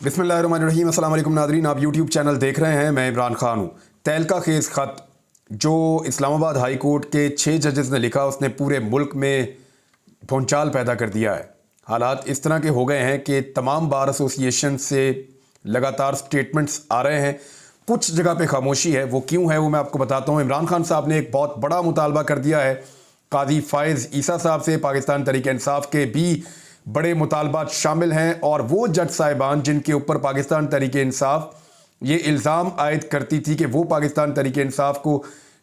बिस्मिल्लाहिर्रहमानिर्रहीम। अस्सलाम वालेकुम नाज़रीन, आप यूट्यूब चैनल देख रहे हैं। मैं इमरान खान हूँ। तहलका खेज़ ख़त जो इस्लामाबाद हाई कोर्ट के 6 जजेस ने लिखा, उसने पूरे मुल्क में भूचाल पैदा कर दिया है। हालात इस तरह के हो गए हैं कि तमाम बार एसोसिएशन से लगातार स्टेटमेंट्स आ रहे हैं। कुछ जगह पे खामोशी है, वो क्यों है वो मैं आपको बताता हूँ। इमरान खान साहब ने एक बहुत बड़ा मुतालबा कर दिया है काजी फ़ाइज़ ईसा साहब से। पाकिस्तान तहरीक इंसाफ के भी बड़े मुतालबात शामिल हैं और वो जज साहिबान जिनके ऊपर पाकिस्तान तहरीक इंसाफ ये इल्ज़ाम आयद करती थी कि वो पाकिस्तान तहरीक इंसाफ को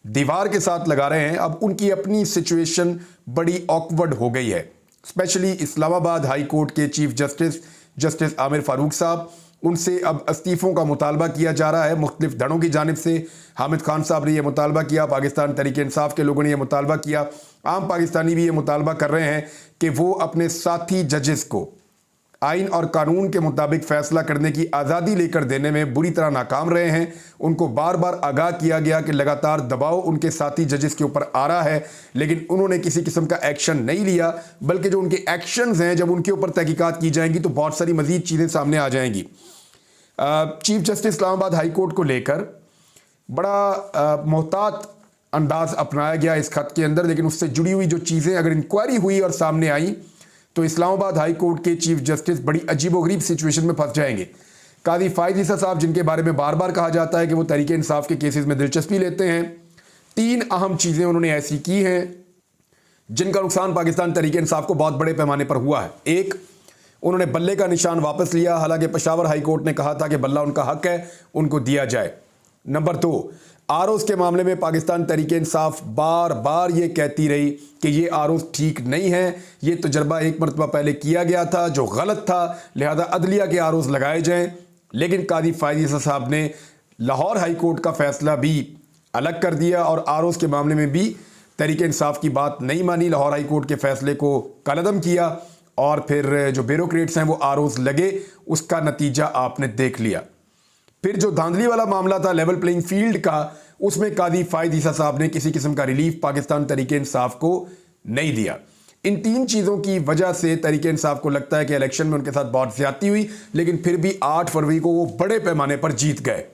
दीवार के साथ लगा रहे हैं, अब उनकी अपनी सिचुएशन बड़ी ऑकवर्ड हो गई है। स्पेशली इस्लामाबाद हाई कोर्ट के चीफ जस्टिस आमिर फारूक साहब, उनसे अब इस्तीफ़ों का मुतालबा किया जा रहा है मुख्तलिफ धड़ों की जानिब से। हामिद खान साहब ने यह मुतालबा किया, पाकिस्तान तहरीक इंसाफ के लोगों ने यह मुतालबा किया, आम पाकिस्तानी भी ये मुतालबा कर रहे हैं कि वो अपने साथी जजेस को आइन और कानून के मुताबिक फ़ैसला करने की आज़ादी लेकर देने में बुरी तरह नाकाम रहे हैं। उनको बार बार आगाह किया गया कि लगातार दबाव उनके साथी जजेस के ऊपर आ रहा है, लेकिन उन्होंने किसी किस्म का एक्शन नहीं लिया, बल्कि जो उनके एक्शंस हैं जब उनके ऊपर तहकीकात की जाएंगी तो बहुत सारी मज़ीद चीज़ें सामने आ जाएंगी। Chief justice Islamabad high court को लेकर बड़ा मोहतात अंदाज अपनाया गया इस खत के अंदर, लेकिन उससे जुड़ी हुई जो चीज़ें अगर इंक्वायरी हुई और सामने आई तो इस्लामाबाद हाई कोर्ट के चीफ जस्टिस बड़ी अजीबोगरीब सिचुएशन में फंस जाएंगे। काजी फ़ाइज़ ईसा साहब, जिनके बारे में बार बार कहा जाता है कि वो तहरीक इंसाफ के केसेस में दिलचस्पी लेते हैं, 3 अहम चीज़ें उन्होंने ऐसी की हैं जिनका नुकसान पाकिस्तान तहरीक इंसाफ को बहुत बड़े पैमाने पर हुआ है। एक, उन्होंने बल्ले का निशान वापस लिया, हालांकि पेशावर हाई कोर्ट ने कहा था कि बल्ला उनका हक है, उनको दिया जाए। नंबर 2, आरओज के मामले में पाकिस्तान तहरीक इंसाफ बार बार ये कहती रही कि ये आरओज ठीक नहीं है, ये तजर्बा एक मरतबा पहले किया गया था जो गलत था, लिहाजा अदलिया के आरओज लगाए जाएं। लेकिन काजी फ़ाइज़ ईसा साहब ने लाहौर हाई कोर्ट का फैसला भी अलग कर दिया और आरओज के मामले में भी तहरीक इंसाफ की बात नहीं मानी, लाहौर हाई कोर्ट के फैसले को कलअदम किया और फिर जो ब्यूरोक्रेट्स हैं वो आरओज लगे, उसका नतीजा आपने देख लिया। फिर जो धांधली वाला मामला था लेवल प्लेइंग फील्ड का, उसमें काजी फ़ाइज़ ईसा साहब ने किसी किस्म का रिलीफ पाकिस्तान तहरीक इंसाफ को नहीं दिया। इन 3 चीज़ों की वजह से तहरीक इंसाफ को लगता है कि इलेक्शन में उनके साथ बहुत ज़्यादती हुई, लेकिन फिर भी 8 फरवरी को वो बड़े पैमाने पर जीत गए।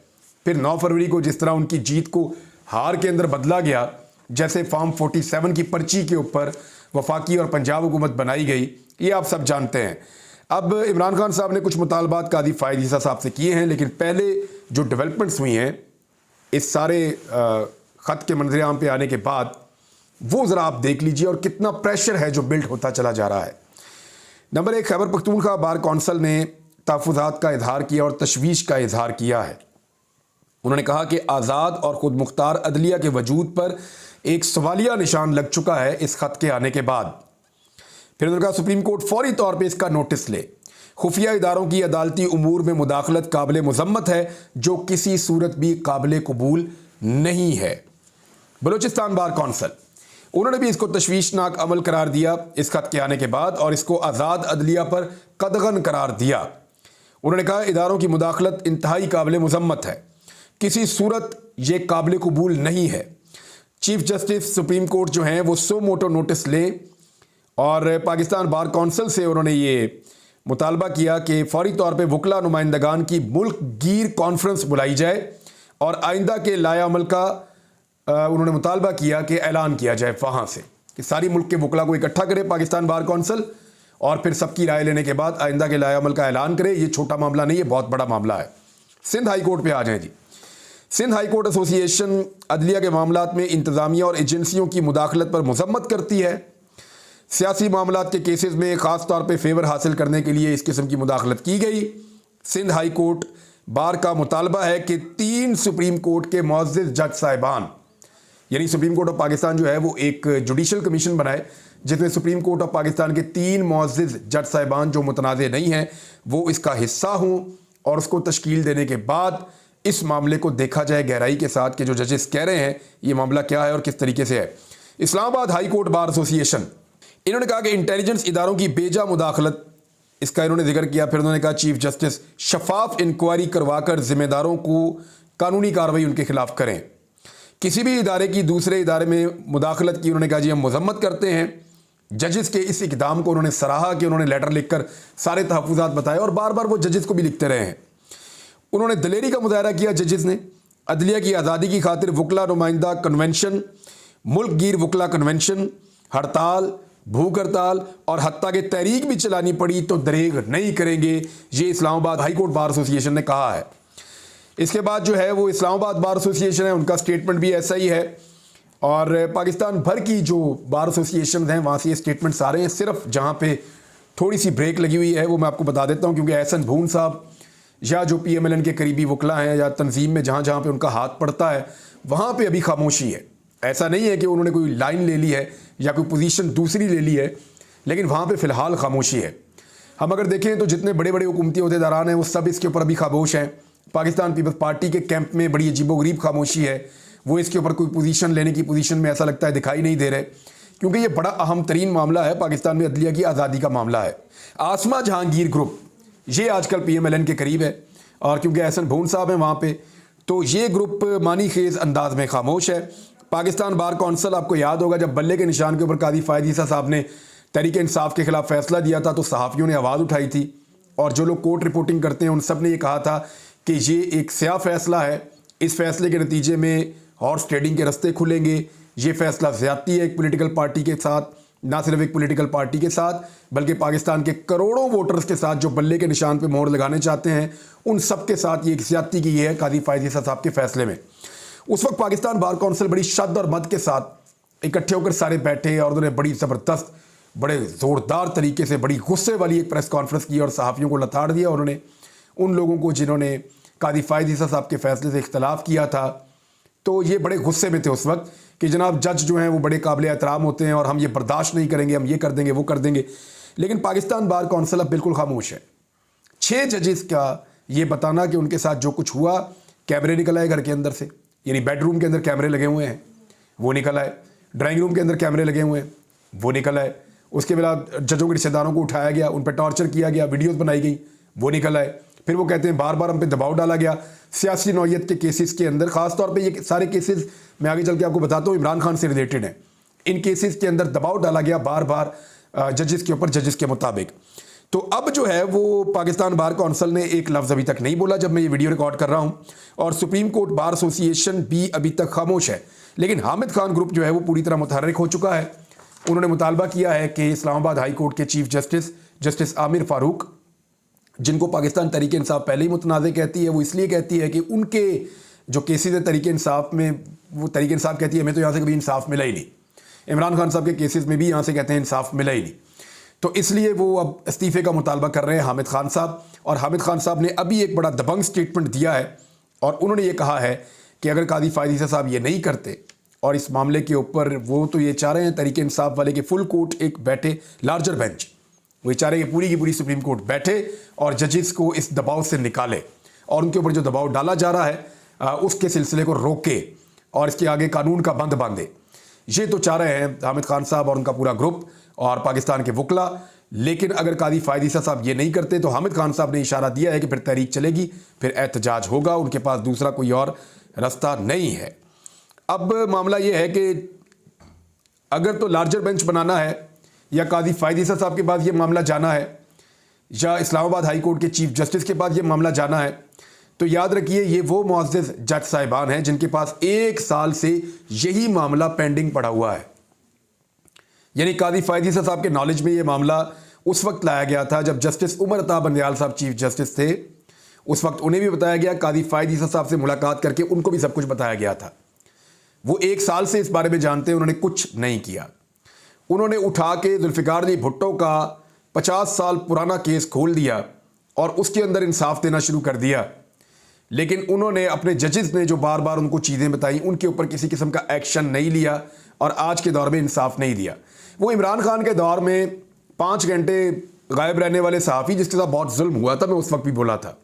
फिर 9 फरवरी को जिस तरह उनकी जीत को हार के अंदर बदला गया, जैसे फॉर्म 47 की पर्ची के ऊपर वफाकी और पंजाब हुकूमत बनाई गई, ये आप सब जानते हैं। अब इमरान खान साहब ने कुछ मुतालबात काजी फ़ाइज़ ईसा साहब से किए हैं, लेकिन पहले जो डेवलपमेंट्स हुई हैं इस सारे ख़त के मंजर-ए-आम पे आने के बाद, वो ज़रा आप देख लीजिए और कितना प्रेशर है जो बिल्ड होता चला जा रहा है। Number 1, Khyber Pakhtunkhwa bar council ने तहफ़्फ़ुज़ात का इजहार किया और तशवीश का इजहार किया है। उन्होंने कहा कि आज़ाद और ख़ुद मुख्तार अदलिया के वजूद पर एक सवालिया निशान लग चुका है इस ख़त के आने के बाद। फिर उन्होंने कहा सुप्रीम कोर्ट फौरी तौर पर इसका नोटिस ले। खुफिया इदारों की अदालती उमूर में मुदाखलत काबिल मुज़म्मत है, जो किसी सूरत भी काबिल कबूल नहीं है। बलूचिस्तान बार कौंसल, उन्होंने भी इसको तशवीशनाक अमल करार दिया इस खत के आने के बाद और इसको आज़ाद अदलिया पर कदगन करार दिया। उन्होंने कहा इदारों की मुदाखलत इंतहाई काबिल मुज़म्मत है, किसी सूरत ये काबिल कबूल नहीं है। चीफ जस्टिस सुप्रीम कोर्ट जो हैं वो सो मोटो नोटिस लें और पाकिस्तान बार कौंसल से उन्होंने ये मुतालबा किया कि फौरी तौर पे वकला नुमाइंदगान की मुल्क गिर कॉन्फ्रेंस बुलाई जाए और आइंदा के लाया अमल का उन्होंने मुतालबा किया कि ऐलान किया जाए वहाँ से कि सारी मुल्क के वकला को इकट्ठा करे पाकिस्तान बार कौंसल और फिर सबकी राय लेने के बाद आइंदा के लाया अमल का ऐलान करे। ये छोटा मामला नहीं है, बहुत बड़ा मामला है। सिंध हाई कोर्ट पर आ जाएँ जी। सिंध हाई कोर्ट एसोसिएशन अदलिया के मामलात में इंतज़ामिया और एजेंसियों की मुदाखलत पर मज़म्मत करती है। सियासी मामलात के केसेस में ख़ास तौर पे फेवर हासिल करने के लिए इस किस्म की मुदाखलत की गई। सिंध हाई कोर्ट बार का मुतालबा है कि 3 सुप्रीम कोर्ट के मुअज़्ज़िज़ जज साहिबान, यानी सुप्रीम कोर्ट ऑफ पाकिस्तान जो है वो एक जुडिशल कमीशन बनाए जिसमें सुप्रीम कोर्ट ऑफ पाकिस्तान के 3 मुअज़्ज़िज़ जज साहिबान जो मुतनाज़े नहीं हैं वो इसका हिस्सा हों और उसको तश्कील देने के बाद इस मामले को देखा जाए गहराई के साथ कि जो जजेस कह रहे हैं ये मामला क्या है और किस तरीके से है। Islamabad high court bar association, इन्होंने कहा कि इंटेलिजेंस इदारों की बेजा मुदाखलत, इसका इन्होंने जिक्र किया। फिर उन्होंने कहा चीफ जस्टिस शफाफ इंक्वायरी करवाकर जिम्मेदारों को कानूनी कार्रवाई उनके खिलाफ करें। किसी भी इदारे की दूसरे इदारे में मुदाखलत की उन्होंने कहा जी हम मजम्मत करते हैं। जजेस के इस इकदाम को उन्होंने सराहा कि उन्होंने लेटर लिखकर सारे तहफ़्फ़ुज़ात बताए और बार बार वो जजेस को भी लिखते रहे हैं। उन्होंने दलेरी का मुजाहरा किया जजेस ने। अदलिया की आज़ादी की खातिर वकला नुमाइंदा कन्वेंशन, मुल्क गिर वकला कन्वेंशन, हड़ताल, भूख हड़ताल और हत्ता के तहरीक भी चलानी पड़ी तो दरेग नहीं करेंगे, ये Islamabad high court bar association ने कहा है। इसके बाद जो है वो इस्लामाबाद बार एसोसिएशन है, उनका स्टेटमेंट भी ऐसा ही है और पाकिस्तान भर की जो बार एसोसिएशन हैं वहाँ से ये स्टेटमेंट्स आ रहे हैं। सिर्फ जहाँ पे थोड़ी सी ब्रेक लगी हुई है वो मैं आपको बता देता हूँ, क्योंकि एहसन भून साहब या जो PMLN के करीबी वकला हैं या तंजीम में जहाँ जहाँ पे उनका हाथ पड़ता है वहाँ पे अभी खामोशी है। ऐसा नहीं है कि उन्होंने कोई लाइन ले ली है या कोई पोजीशन दूसरी ले ली है, लेकिन वहाँ पे फ़िलहाल खामोशी है। हम अगर देखें तो जितने बड़े बड़े हुकूमती अहदेदारान हैं वो सब इसके ऊपर अभी खामोश हैं। पाकिस्तान पीपल्स पार्टी के कैंप में बड़ी अजीबोगरीब खामोशी है, वो इसके ऊपर कोई पोजीशन लेने की पोजीशन में ऐसा लगता है दिखाई नहीं दे रहे, क्योंकि ये बड़ा अहम तरीन मामला है। पाकिस्तान में अदलिया की आज़ादी का मामला है। आसमा जहांगीर ग्रुप ये आजकल PMLN के करीब है और क्योंकि एहसन भून साहब हैं वहाँ पे, तो ये ग्रुप मानी खेज अंदाज में खामोश है। पाकिस्तान बार कौंसिल, आपको याद होगा जब बल्ले के निशान के ऊपर कादी फ़ायद ईसा साहब ने तहरीक इंसाफ के खिलाफ फैसला दिया था तो सहाफ़ियों ने आवाज़ उठाई थी और जो लोग कोर्ट रिपोर्टिंग करते हैं उन सब ने ये कहा था कि ये एक स्याह फैसला है, इस फैसले के नतीजे में हॉर्स ट्रेडिंग के रास्ते खुलेंगे, ये फैसला ज़्यादती है एक पॉलिटिकल पार्टी के साथ, ना सिर्फ एक पॉलिटिकल पार्टी के साथ बल्कि पाकिस्तान के करोड़ों वोटर्स के साथ जो बल्ले के निशान पे मोहर लगाने चाहते हैं उन सब के साथ ये एक ज़्यादती की है कादी फ़ायद ईसा साहब के फैसले में। उस वक्त पाकिस्तान बार कौंसिल बड़ी शद्द और मद के साथ इकट्ठे होकर सारे बैठे और उन्होंने बड़ी ज़बरदस्त, बड़े ज़ोरदार तरीके से, बड़ी गुस्से वाली एक प्रेस कॉन्फ्रेंस की और सहाफ़ियों को लताड़ दिया। उन्होंने उन लोगों को जिन्होंने कादी फ़ायद ईसा साहब के फैसले से इख्तलाफ किया था, तो ये बड़े गुस्से में थे उस वक्त कि जनाब जज जो हैं वो बड़े काबिल एहतराम होते हैं और हम ये बर्दाश्त नहीं करेंगे, हम ये कर देंगे वो कर देंगे। लेकिन पाकिस्तान बार कौंसिल अब बिल्कुल खामोश है। 6 जजेस का ये बताना कि उनके साथ जो कुछ हुआ, कैमरे निकल आए घर के अंदर से, यानी बेडरूम के अंदर कैमरे लगे हुए हैं वो निकल आए, ड्राइंग रूम के अंदर कैमरे लगे हुए हैं वो निकल आए, उसके बाद जजों के रिश्तेदारों को उठाया गया, उन पर टॉर्चर किया गया, वीडियोज़ बनाई गई वो निकल आए। फिर वो कहते हैं बार बार हम पे दबाव डाला गया सियासी नौयत के केसेस के अंदर। ख़ास तौर पे ये सारे केसेस मैं आगे चल के आपको बताता हूँ इमरान खान से रिलेटेड हैं। इन केसेस के अंदर दबाव डाला गया बार बार जजेस के ऊपर, जजेस के मुताबिक। तो अब जो है वो पाकिस्तान बार कौंसिल ने एक लफ्ज़ अभी तक नहीं बोला जब मैं ये वीडियो रिकॉर्ड कर रहा हूँ, और सुप्रीम कोर्ट बार एसोसिएशन भी अभी तक खामोश है। लेकिन हामिद खान ग्रुप जो है वो पूरी तरह मुतहर्रिक हो चुका है। उन्होंने मुतालबा किया है कि इस्लामाबाद हाई कोर्ट के चीफ जस्टिस आमिर फारूक, जिनको पाकिस्तान तहरीक इंसाफ पहले ही मुतनाज़ कहती है, वो इसलिए कहती है कि उनके जो केसेस है तहरीक इंसाफ में, वो तहरीक इंसाफ कहती है हमें तो यहाँ से कभी इंसाफ मिला ही नहीं। इमरान खान साहब के केसेस में भी यहाँ से कहते हैं इंसाफ मिला ही नहीं, तो इसलिए वो अब इस्तीफ़े का मुतालबा कर रहे हैं हामिद खान साहब। और हामिद खान साहब ने अभी एक बड़ा दबंग स्टेटमेंट दिया है और उन्होंने ये कहा है कि अगर कादी फ़ायद ईसा साहब ये नहीं करते और इस मामले के ऊपर वो तो ये चाह रहे हैं तहरीक इंसाफ वाले के फुल कोर्ट एक बैठे, लार्जर बेंच, वो चाह रहे हैं कि पूरी की पूरी सुप्रीम कोर्ट बैठे और जजेस को इस दबाव से निकाले और उनके ऊपर जो दबाव डाला जा रहा है उसके सिलसिले को रोके और इसके आगे कानून का बंद बांधे। ये तो चाह रहे हैं हामिद खान साहब और उनका पूरा ग्रुप और पाकिस्तान के वकला। लेकिन अगर कादी फ़ायद ईसा साहब ये नहीं करते तो हामिद खान साहब ने इशारा दिया है कि फिर तहरीक चलेगी, फिर एहतजाज होगा, उनके पास दूसरा कोई और रास्ता नहीं है। अब मामला ये है कि अगर तो लार्जर बेंच बनाना है या कादी फ़ायद ईसा साहब के पास ये मामला जाना है या इस्लामाबाद हाई कोर्ट के चीफ जस्टिस के पास ये मामला जाना है, तो याद रखिए ये वो मुअज़्ज़ज़ जज साहिबान हैं जिनके पास 1 साल से यही मामला पेंडिंग पड़ा हुआ है। यानी कादी फ़ायद ईसा साहब के नॉलेज में ये मामला उस वक्त लाया गया था जब जस्टिस उमर अता बंदयाल साहब चीफ जस्टिस थे। उस वक्त उन्हें भी बताया गया, कादी फ़ायद ईसा साहब से मुलाकात करके उनको भी सब कुछ बताया गया था। वो 1 साल से इस बारे में जानते हैं, उन्होंने कुछ नहीं किया। उन्होंने उठा के जुल्फ़िकार अली भुट्टो का 50 साल पुराना केस खोल दिया और उसके अंदर इंसाफ देना शुरू कर दिया। लेकिन उन्होंने अपने जजेस ने जो बार बार उनको चीज़ें बताई उनके ऊपर किसी किस्म का एक्शन नहीं लिया और आज के दौर में इंसाफ नहीं दिया। वो इमरान खान के दौर में 5 घंटे गायब रहने वाले सहाफ़ी जिसके साथ बहुत जुल्म हुआ था, मैं उस वक्त भी बोला था,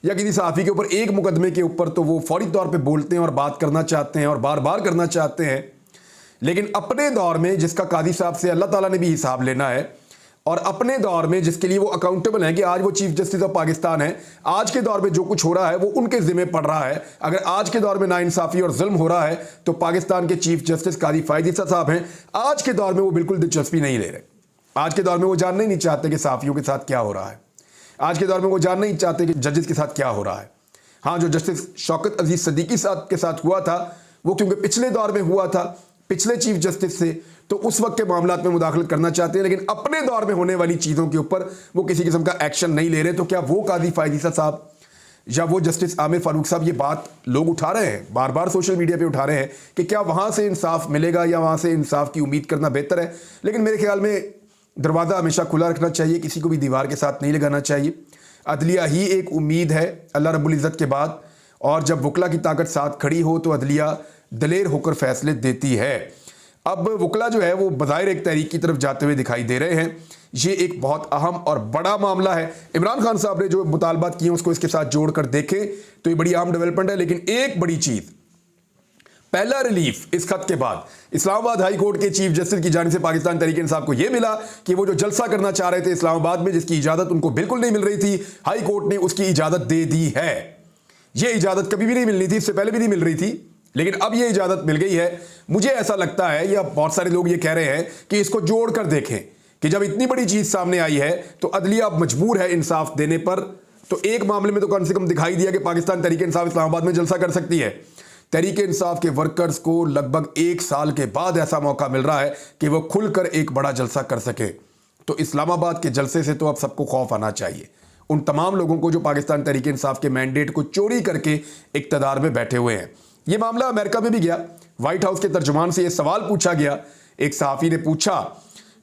या किसी सहाफ़ी के ऊपर एक मुकदमे के ऊपर तो वो फौरी तौर पे बोलते हैं और बात करना चाहते हैं और बार बार करना चाहते हैं। लेकिन अपने दौर में जिसका कादी साहब से अल्लाह ताला ने भी हिसाब लेना है, और अपने दौर में जिसके लिए वो अकाउंटेबल हैं कि आज वो चीफ जस्टिस ऑफ पाकिस्तान है, आज के दौर में जो कुछ हो रहा है वो उनके जिम्मे पड़ रहा है। अगर आज के दौर में नाइंसाफी और जुल्म हो रहा है तो पाकिस्तान के चीफ जस्टिस काजी फायद ईसा साहब हैं, आज के दौर में वो बिल्कुल दिलचस्पी नहीं ले रहे। आज के दौर में वो जानना ही नहीं चाहते कि साफियों के साथ क्या हो रहा है। आज के दौर में वो जानना ही चाहते कि जजेस के साथ क्या हो रहा है। हाँ, जो जस्टिस शौकत अजीज सदीकी साहब के साथ हुआ था वो क्योंकि पिछले दौर में हुआ था, पिछले चीफ जस्टिस से, तो उस वक्त के मामलात में मुदाखलत करना चाहते हैं, लेकिन अपने दौर में होने वाली चीज़ों के ऊपर वो किसी किस्म का एक्शन नहीं ले रहे। तो क्या वो काजी फायद ईसा साहब या वो जस्टिस आमिर फारूक साहब, ये बात लोग उठा रहे हैं, बार बार सोशल मीडिया पे उठा रहे हैं कि क्या वहाँ से इंसाफ मिलेगा या वहाँ से इंसाफ की उम्मीद करना बेहतर है। लेकिन मेरे ख्याल में दरवाज़ा हमेशा खुला रखना चाहिए, किसी को भी दीवार के साथ नहीं लगाना चाहिए। अदलिया ही एक उम्मीद है अल्लाह रब्बुल इज़्ज़त के बाद, और जब वकला की ताकत साथ खड़ी हो तो अदलिया दलेर होकर फैसले देती है। अब वकला जो है वो बज़ाहिर एक तहरीक की तरफ जाते हुए दिखाई दे रहे हैं। ये एक बहुत अहम और बड़ा मामला है। इमरान खान साहब ने जो मुतालबात किए उसको इसके साथ जोड़कर देखें तो ये बड़ी अहम डेवलपमेंट है। लेकिन एक बड़ी चीज़, पहला रिलीफ इस खत के बाद इस्लामाबाद हाई कोर्ट के चीफ जस्टिस की जानिब से पाकिस्तान तहरीक इंसाफ को यह मिला कि वो जो जलसा करना चाह रहे थे इस्लामाबाद में, जिसकी इजाज़त उनको बिल्कुल नहीं मिल रही थी, हाई कोर्ट ने उसकी इजाज़त दे दी है। ये इजाज़त कभी भी नहीं मिलनी थी, इससे पहले भी नहीं मिल रही थी, लेकिन अब ये इजाज़त मिल गई है। मुझे ऐसा लगता है, या बहुत सारे लोग ये कह रहे हैं कि इसको जोड़कर देखें कि जब इतनी बड़ी चीज़ सामने आई है तो अदलिया अब मजबूर है इंसाफ देने पर। तो एक मामले में तो कम से कम दिखाई दिया कि पाकिस्तान तहरीक इंसाफ इस्लामाबाद में जलसा कर सकती है। तहरीक इंसाफ के वर्कर्स को लगभग 1 साल के बाद ऐसा मौका मिल रहा है कि वो खुलकर एक बड़ा जलसा कर सके। तो इस्लामाबाद के जलसे से तो अब सबको खौफ आना चाहिए, उन तमाम लोगों को जो पाकिस्तान तहरीक इंसाफ के मैंडेट को चोरी करके इक़्तिदार में बैठे हुए हैं। ये मामला अमेरिका में भी गया, व्हाइट हाउस के तर्जुमान से ये सवाल पूछा गया, एक सहाफ़ी ने पूछा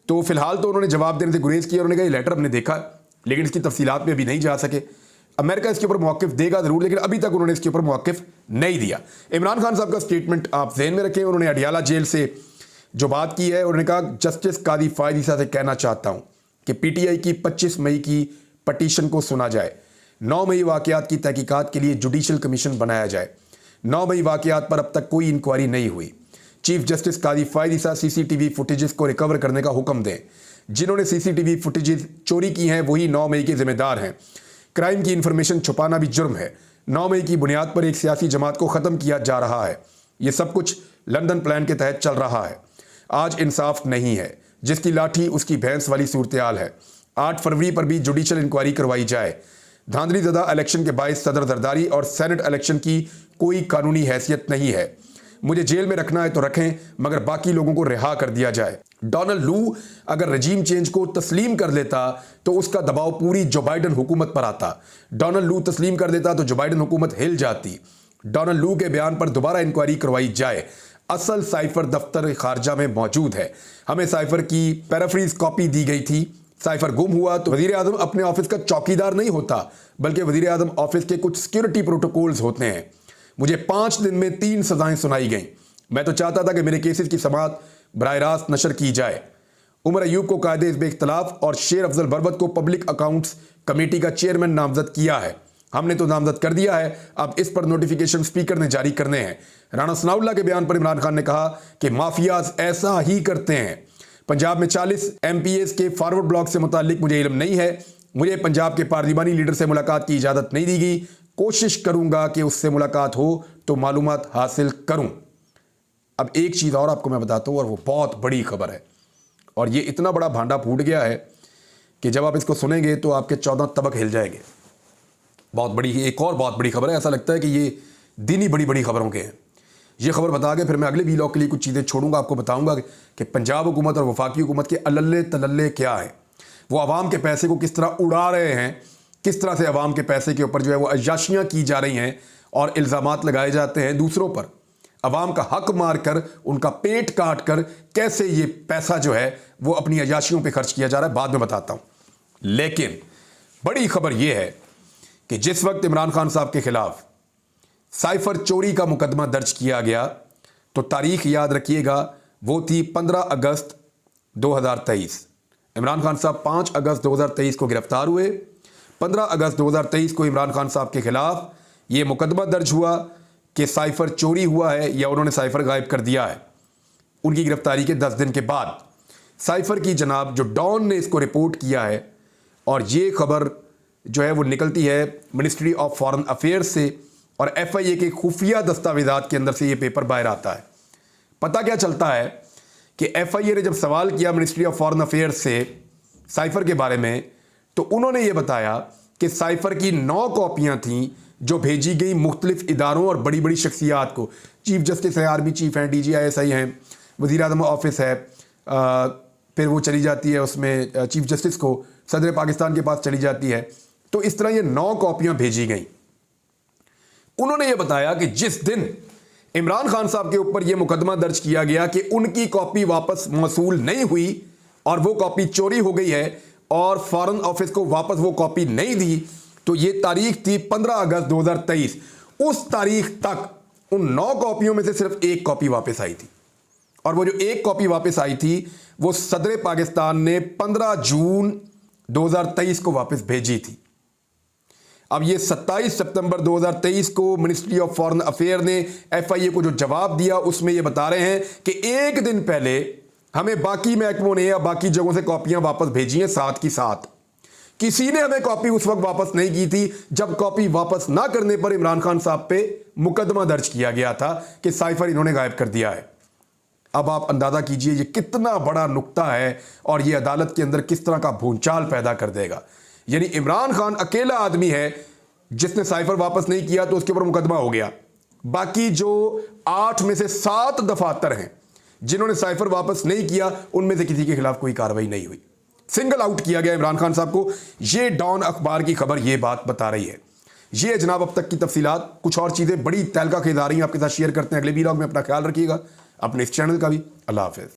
तो फिलहाल तो उन्होंने जवाब देने से गुरेज किया। उन्होंने कहा ये लेटर हमने देखा, लेकिन इसकी तफसीलात में अभी नहीं जा सके। अमेरिका इसके ऊपर मौक़िफ़ देगा ज़रूर, लेकिन अभी तक उन्होंने इसके ऊपर मौक़िफ़ नहीं दिया। इमरान खान साहब का स्टेटमेंट आप ज़हन में रखें। उन्होंने अडियाला जेल से जो बात की है, उन्होंने कहा जस्टिस काजी फायद ईसा से कहना चाहता हूँ कि PTI की 25 मई की पटिशन को सुना जाए, 9 मई वाक़यात की तहकीकात के लिए जुडिशल कमीशन बनाया जाए। 9 मई वाक़यात पर अब तक कोई इंक्वायरी नहीं हुई। चीफ जस्टिस काजी फायद ईसा CCTV फुटेजेस को रिकवर करने का हुक्म दें। जिन्होंने CCTV फुटेजेस चोरी की हैं वही 9 मई के जिम्मेदार हैं। क्राइम की इंफॉर्मेशन छुपाना भी जुर्म है। 9 मई की बुनियाद पर एक सियासी जमात को ख़त्म किया जा रहा है। ये सब कुछ लंदन प्लान के तहत चल रहा है। आज इंसाफ नहीं है, जिसकी लाठी उसकी भैंस वाली सूरत-ए-हाल है। 8 फरवरी पर भी जुडिशल इंक्वायरी करवाई जाए। धांधली ज़दा इलेक्शन के बायस सदर जरदारी और सेनेट इलेक्शन की कोई कानूनी हैसियत नहीं है। मुझे जेल में रखना है तो रखें, मगर बाकी लोगों को रिहा कर दिया जाए। डोनाल्ड लू अगर रजीम चेंज को तस्लीम कर लेता तो उसका दबाव पूरी जो बाइडन हुकूमत पर आता। डोनाल्ड लू तस्लीम कर देता तो जो बाइडन हुकूमत हिल जाती। डोनाल्ड लू के बयान पर दोबारा इंक्वायरी करवाई जाए। असल साइफर दफ्तर खारजा में मौजूद है। हमें साइफर की पैराफ्रीज कॉपी दी गई थी। साइफर गुम हुआ तो वज़ीर आज़म अपने ऑफिस का चौकीदार नहीं होता, बल्कि वज़ीर आज़म ऑफिस के कुछ सिक्योरिटी प्रोटोकॉल्स होते हैं। मुझे 5 दिन में 3 सजाएं सुनाई गईं। मैं तो चाहता था कि मेरे केसेस की समाअत बराह रास्त नशर की जाए। उमर अयूब को कायदे हिज़्ब इख्तिलाफ और शेर अफजल बरबत को पब्लिक अकाउंट्स कमेटी का चेयरमैन नामजद किया है। हमने तो नामजद कर दिया है, अब इस पर नोटिफिकेशन स्पीकर ने जारी करने हैं। राना सनाउल्लाह के बयान पर इमरान खान ने कहा कि माफियाज ऐसा ही करते हैं। पंजाब में 40 MPs के फॉरवर्ड ब्लॉक से मुतालिक मुझे इल्म नहीं है। मुझे पंजाब के पार्लिमानी लीडर से मुलाकात की इजाज़त नहीं दी गई। कोशिश करूंगा कि उससे मुलाकात हो तो मालूमात हासिल करूं। अब एक चीज़ और आपको मैं बताता हूं, और वो बहुत बड़ी खबर है, और ये इतना बड़ा भांडा फूट गया है कि जब आप इसको सुनेंगे तो आपके 14 तबक हिल जाएंगे। बहुत बड़ी, एक और बहुत बड़ी खबर है। ऐसा लगता है कि ये दिन ही बड़ी बड़ी खबरों के हैं। ये खबर बता के फिर मैं अगले वीलॉग के लिए कुछ चीज़ें छोड़ूंगा, आपको बताऊंगा कि पंजाब हुकूमत और वफाकी हुकूमत के अल्ले तलल्ले क्या है। वो आवाम के पैसे को किस तरह उड़ा रहे हैं, किस तरह से अवाम के पैसे के ऊपर जो है वो अयाशियाँ की जा रही हैं और इल्ज़ामात लगाए जाते हैं दूसरों पर। अवाम का हक मार कर, उनका पेट काट कर कैसे ये पैसा जो है वो अपनी अयाशियों पे खर्च किया जा रहा है, बाद में बताता हूँ। लेकिन बड़ी खबर ये है कि जिस वक्त इमरान खान साहब के खिलाफ साइफर चोरी का मुकदमा दर्ज किया गया तो तारीख याद रखिएगा, वो थी 15 अगस्त 2023। इमरान खान साहब 5 अगस्त 2023 को गिरफ्तार हुए। 15 अगस्त 2023 को इमरान खान साहब के खिलाफ ये मुकदमा दर्ज हुआ कि साइफर चोरी हुआ है या उन्होंने साइफर गायब कर दिया है। उनकी गिरफ्तारी के 10 दिन के बाद साइफर की जनाब जो डॉन ने इसको रिपोर्ट किया है, और ये खबर जो है वो निकलती है मिनिस्ट्री ऑफ फॉरेन अफेयर्स से, और FIA के खुफिया दस्तावेजात के अंदर से ये पेपर बाहर आता है। पता क्या चलता है कि FIA ने जब सवाल किया मिनिस्ट्री ऑफ फॉरेन अफेयर्स से साइफर के बारे में, तो उन्होंने ये बताया कि साइफर की 9 कॉपियां थीं जो भेजी गई मुख्तलिफ इदारों और बड़ी बड़ी शख्सियात को। चीफ जस्टिस है, आर्मी चीफ हैं, DGISI हैं, वज़ीर आज़म ऑफिस है, फिर वो चली जाती है उसमें चीफ जस्टिस को, सदर पाकिस्तान के पास चली जाती है। तो इस तरह ये 9 कॉपियां भेजी गई। उन्होंने ये बताया कि जिस दिन इमरान खान साहब के ऊपर यह मुकदमा दर्ज किया गया कि उनकी कॉपी वापस मौसूल नहीं हुई और वो कॉपी चोरी हो गई है और फॉरेन ऑफिस को वापस वो कॉपी नहीं दी, तो ये तारीख थी 15 अगस्त 2023। उस तारीख तक उन 9 कॉपियों में से सिर्फ 1 कॉपी वापस आई थी, और वो जो 1 कॉपी वापस आई थी वो सदर पाकिस्तान ने 15 जून 2023 को वापस भेजी थी। अब ये 27 सितंबर 2023 को मिनिस्ट्री ऑफ फॉरेन अफेयर ने FIA को जो जवाब दिया उसमें ये बता रहे हैं कि 1 दिन पहले हमें बाकी महकमों ने या बाकी जगहों से कॉपियां वापस भेजी हैं साथ की साथ। किसी ने हमें कॉपी उस वक्त वापस नहीं की थी जब कॉपी वापस ना करने पर इमरान खान साहब पे मुकदमा दर्ज किया गया था कि साइफर इन्होंने गायब कर दिया है। अब आप अंदाजा कीजिए ये कितना बड़ा नुक्ता है और ये अदालत के अंदर किस तरह का भूचाल पैदा कर देगा। यानी इमरान खान अकेला आदमी है जिसने साइफर वापस नहीं किया तो उसके ऊपर मुकदमा हो गया। बाकी जो 8 में से 7 दफातर हैं जिन्होंने साइफर वापस नहीं किया, उनमें से किसी के खिलाफ कोई कार्रवाई नहीं हुई। सिंगल आउट किया गया इमरान खान साहब को। ये डॉन अखबार की खबर ये बात बता रही है। ये जनाब अब तक की तफसीलात। कुछ और चीज़ें बड़ी तहलका खेज आ रही हैं, आपके साथ शेयर करते हैं अगले वीडियो में। अपना ख्याल रखिएगा, अपने इस चैनल का भी। अल्लाह हाफिज़।